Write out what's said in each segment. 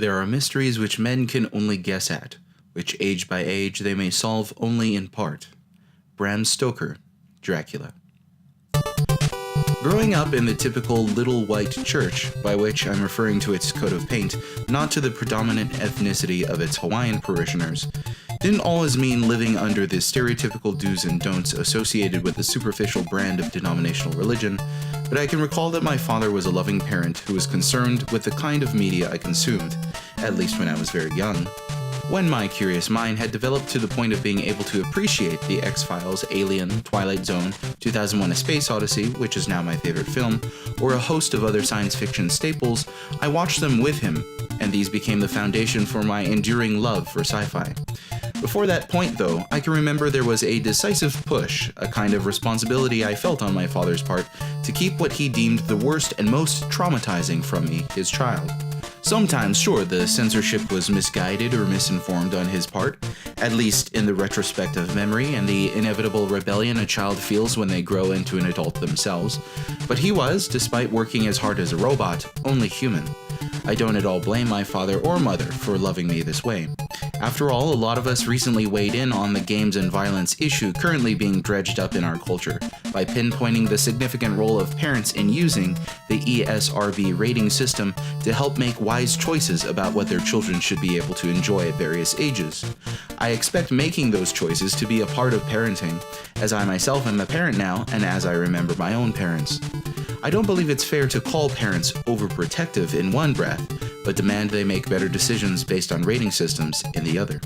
There are mysteries which men can only guess at, which age by age they may solve only in part. Bram Stoker, Dracula. Growing up in the typical little white church, by which I'm referring to its coat of paint, not to the predominant ethnicity of its Hawaiian parishioners, didn't always mean living under the stereotypical do's and don'ts associated with the superficial brand of denominational religion, but I can recall that my father was a loving parent who was concerned with the kind of media I consumed, at least when I was very young. When my curious mind had developed to the point of being able to appreciate the X-Files, Alien, Twilight Zone, 2001: A Space Odyssey, which is now my favorite film, or a host of other science fiction staples, I watched them with him, and these became the foundation for my enduring love for sci-fi. Before that point, though, I can remember there was a decisive push, a kind of responsibility I felt on my father's part, to keep what he deemed the worst and most traumatizing from me, his child. Sometimes, sure, the censorship was misguided or misinformed on his part, at least in the retrospective memory and the inevitable rebellion a child feels when they grow into an adult themselves, but he was, despite working as hard as a robot, only human. I don't at all blame my father or mother for loving me this way. After all, a lot of us recently weighed in on the games and violence issue currently being dredged up in our culture by pinpointing the significant role of parents in using the ESRB rating system to help make wise choices about what their children should be able to enjoy at various ages. I expect making those choices to be a part of parenting, as I myself am a parent now and as I remember my own parents. I don't believe it's fair to call parents overprotective in one breath, but demand they make better decisions based on rating systems in the other.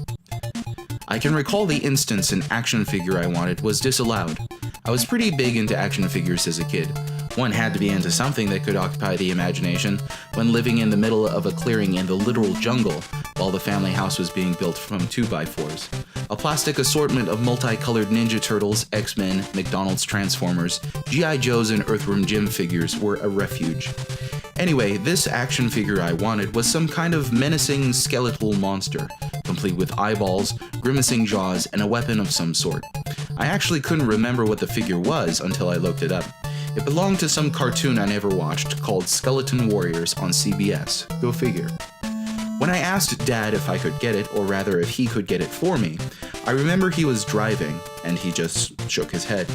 I can recall the instance an action figure I wanted was disallowed. I was pretty big into action figures as a kid. One had to be into something that could occupy the imagination when living in the middle of a clearing in the literal jungle while the family house was being built from 2x4s. A plastic assortment of multicolored Ninja Turtles, X-Men, McDonald's Transformers, G.I. Joes, and Earthworm Jim figures were a refuge. Anyway, this action figure I wanted was some kind of menacing skeletal monster, complete with eyeballs, grimacing jaws, and a weapon of some sort. I actually couldn't remember what the figure was until I looked it up. It belonged to some cartoon I never watched called Skeleton Warriors on CBS. Go figure. When I asked Dad if I could get it, or rather if he could get it for me, I remember he was driving, and he just shook his head.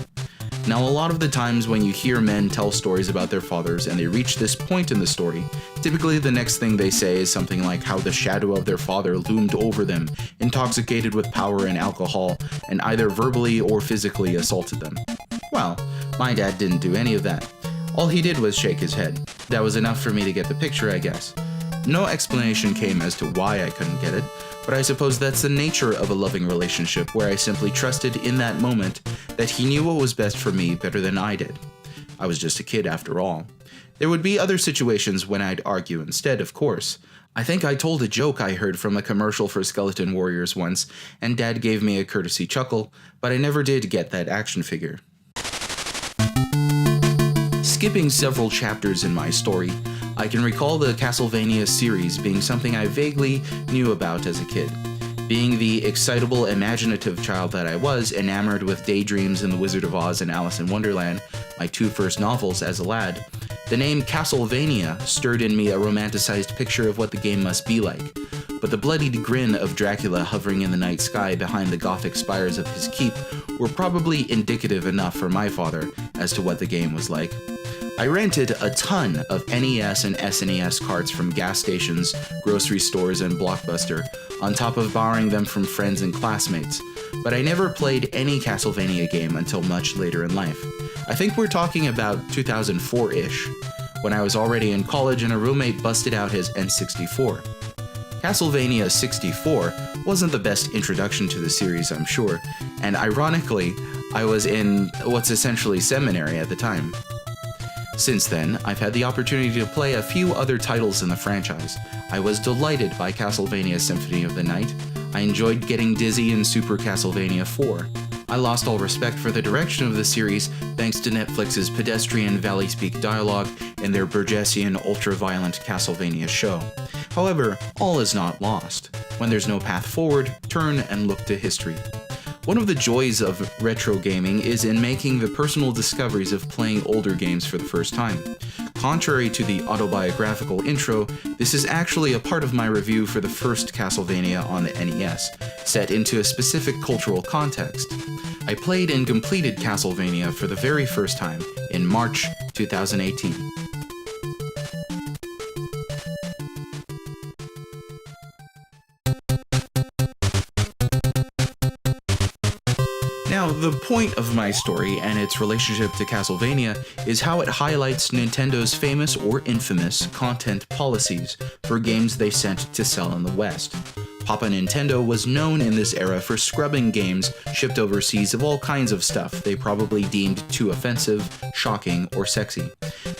Now, a lot of the times when you hear men tell stories about their fathers and they reach this point in the story, typically the next thing they say is something like how the shadow of their father loomed over them, intoxicated with power and alcohol, and either verbally or physically assaulted them. Well, my dad didn't do any of that. All he did was shake his head. That was enough for me to get the picture, I guess. No explanation came as to why I couldn't get it, but I suppose that's the nature of a loving relationship where I simply trusted in that moment that he knew what was best for me better than I did. I was just a kid after all. There would be other situations when I'd argue instead, of course. I think I told a joke I heard from a commercial for Skeleton Warriors once, and Dad gave me a courtesy chuckle, but I never did get that action figure. Skipping several chapters in my story, I can recall the Castlevania series being something I vaguely knew about as a kid. Being the excitable, imaginative child that I was, enamored with Daydreams and The Wizard of Oz and Alice in Wonderland, my two first novels as a lad, the name Castlevania stirred in me a romanticized picture of what the game must be like. But the bloodied grin of Dracula hovering in the night sky behind the gothic spires of his keep were probably indicative enough for my father as to what the game was like. I rented a ton of NES and SNES carts from gas stations, grocery stores, and Blockbuster, on top of borrowing them from friends and classmates, but I never played any Castlevania game until much later in life. I think we're talking about 2004-ish, when I was already in college and a roommate busted out his N64. Castlevania 64 wasn't the best introduction to the series, I'm sure, and ironically, I was in what's essentially seminary at the time. Since then, I've had the opportunity to play a few other titles in the franchise. I was delighted by Castlevania Symphony of the Night. I enjoyed getting dizzy in Super Castlevania 4. I lost all respect for the direction of the series thanks to Netflix's pedestrian Valley Speak dialogue and their Burgessian ultra-violent Castlevania show. However, all is not lost. When there's no path forward, turn and look to history. One of the joys of retro gaming is in making the personal discoveries of playing older games for the first time. Contrary to the autobiographical intro, this is actually a part of my review for the first Castlevania on the NES, set into a specific cultural context. I played and completed Castlevania for the very first time in March 2018. Now, the point of my story and its relationship to Castlevania is how it highlights Nintendo's famous or infamous content policies for games they sent to sell in the West. Papa Nintendo was known in this era for scrubbing games shipped overseas of all kinds of stuff they probably deemed too offensive, shocking, or sexy.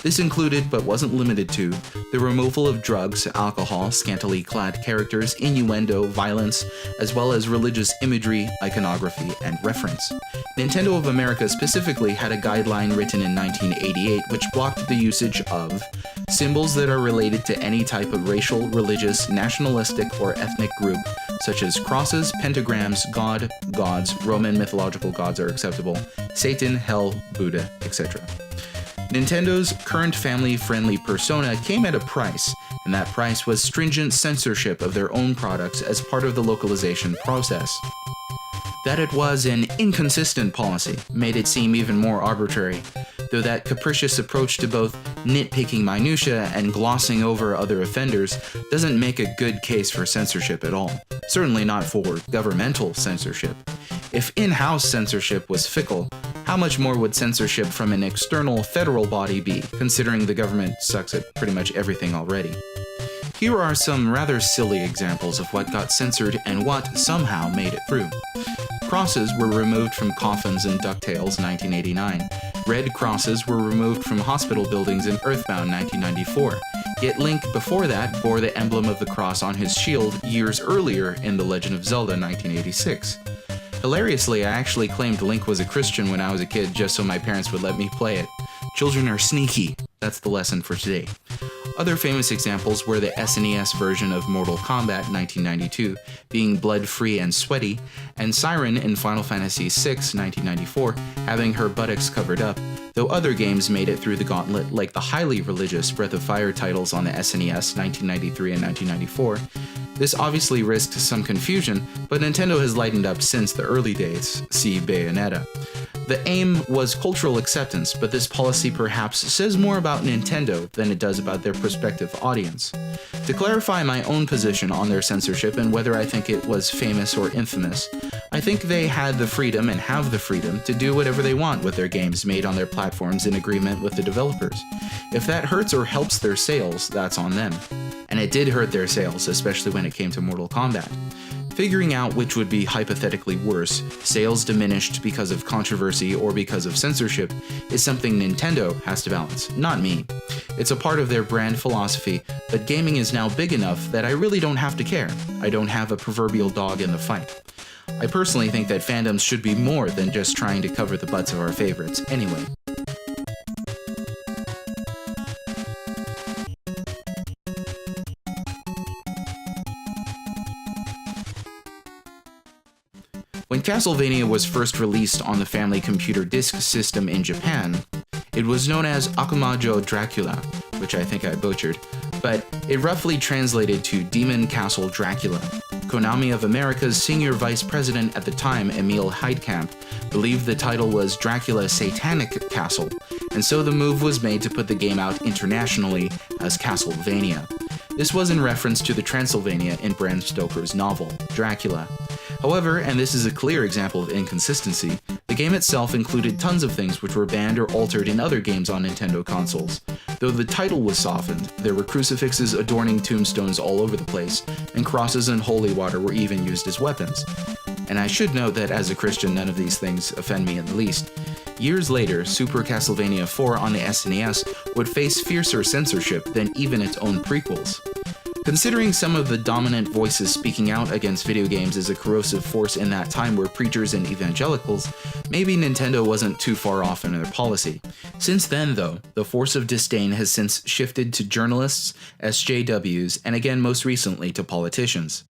This included, but wasn't limited to, the removal of drugs, alcohol, scantily clad characters, innuendo, violence, as well as religious imagery, iconography, and reference. Nintendo of America specifically had a guideline written in 1988 which blocked the usage of symbols that are related to any type of racial, religious, nationalistic, or ethnic group, such as crosses, pentagrams, God, gods, Roman mythological gods are acceptable, Satan, hell, Buddha, etc. Nintendo's current family-friendly persona came at a price, and that price was stringent censorship of their own products as part of the localization process. That it was an inconsistent policy made it seem even more arbitrary, though that capricious approach to both nitpicking minutiae and glossing over other offenders doesn't make a good case for censorship at all, certainly not for governmental censorship. If in-house censorship was fickle, how much more would censorship from an external federal body be, considering the government sucks at pretty much everything already? Here are some rather silly examples of what got censored and what somehow made it through. Crosses were removed from coffins in DuckTales 1989. Red crosses were removed from hospital buildings in Earthbound 1994. Yet Link before that bore the emblem of the cross on his shield years earlier in The Legend of Zelda 1986. Hilariously, I actually claimed Link was a Christian when I was a kid just so my parents would let me play it. Children are sneaky. That's the lesson for today. Other famous examples were the SNES version of Mortal Kombat 1992 being blood-free and sweaty, and Siren in Final Fantasy VI 1994 having her buttocks covered up, though other games made it through the gauntlet like the highly religious Breath of Fire titles on the SNES 1993 and 1994. This obviously risked some confusion, but Nintendo has lightened up since the early days, see Bayonetta. The aim was cultural acceptance, but this policy perhaps says more about Nintendo than it does about their prospective audience. To clarify my own position on their censorship and whether I think it was famous or infamous, I think they had the freedom and have the freedom to do whatever they want with their games made on their platforms in agreement with the developers. If that hurts or helps their sales, that's on them. And it did hurt their sales, especially when it came to Mortal Kombat. Figuring out which would be hypothetically worse, sales diminished because of controversy or because of censorship, is something Nintendo has to balance, not me. It's a part of their brand philosophy, but gaming is now big enough that I really don't have to care. I don't have a proverbial dog in the fight. I personally think that fandoms should be more than just trying to cover the butts of our favorites anyway. When Castlevania was first released on the Family Computer Disk System in Japan, it was known as Akumajo Dracula, which I think I butchered, but it roughly translated to Demon Castle Dracula. Konami of America's senior vice president at the time, Emil Heidkamp, believed the title was Dracula Satanic Castle, and so the move was made to put the game out internationally as Castlevania. This was in reference to the Transylvania in Bram Stoker's novel, Dracula. However, and this is a clear example of inconsistency, the game itself included tons of things which were banned or altered in other games on Nintendo consoles. Though the title was softened, there were crucifixes adorning tombstones all over the place, and crosses and holy water were even used as weapons. And I should note that as a Christian, none of these things offend me in the least. Years later, Super Castlevania 4 on the SNES would face fiercer censorship than even its own prequels. Considering some of the dominant voices speaking out against video games as a corrosive force in that time were preachers and evangelicals, maybe Nintendo wasn't too far off in their policy. Since then, though, the force of disdain has since shifted to journalists, SJWs, and again most recently to politicians.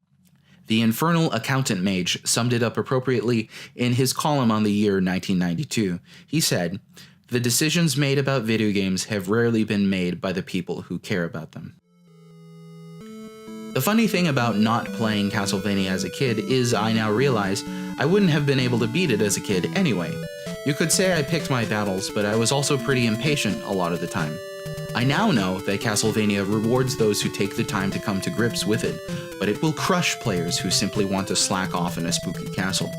The infernal accountant Mage summed it up appropriately in his column on the year 1992. He said, The decisions made about video games have rarely been made by the people who care about them. The funny thing about not playing Castlevania as a kid is I now realize I wouldn't have been able to beat it as a kid anyway. You could say I picked my battles, but I was also pretty impatient a lot of the time. I now know that Castlevania rewards those who take the time to come to grips with it, but it will crush players who simply want to slack off in a spooky castle.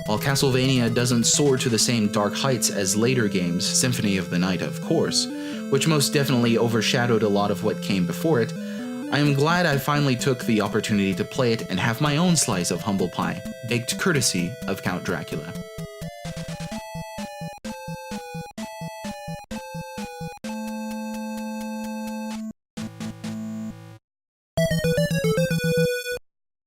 While Castlevania doesn't soar to the same dark heights as later games, Symphony of the Night of course, which most definitely overshadowed a lot of what came before it, I am glad I finally took the opportunity to play it and have my own slice of humble pie, baked courtesy of Count Dracula.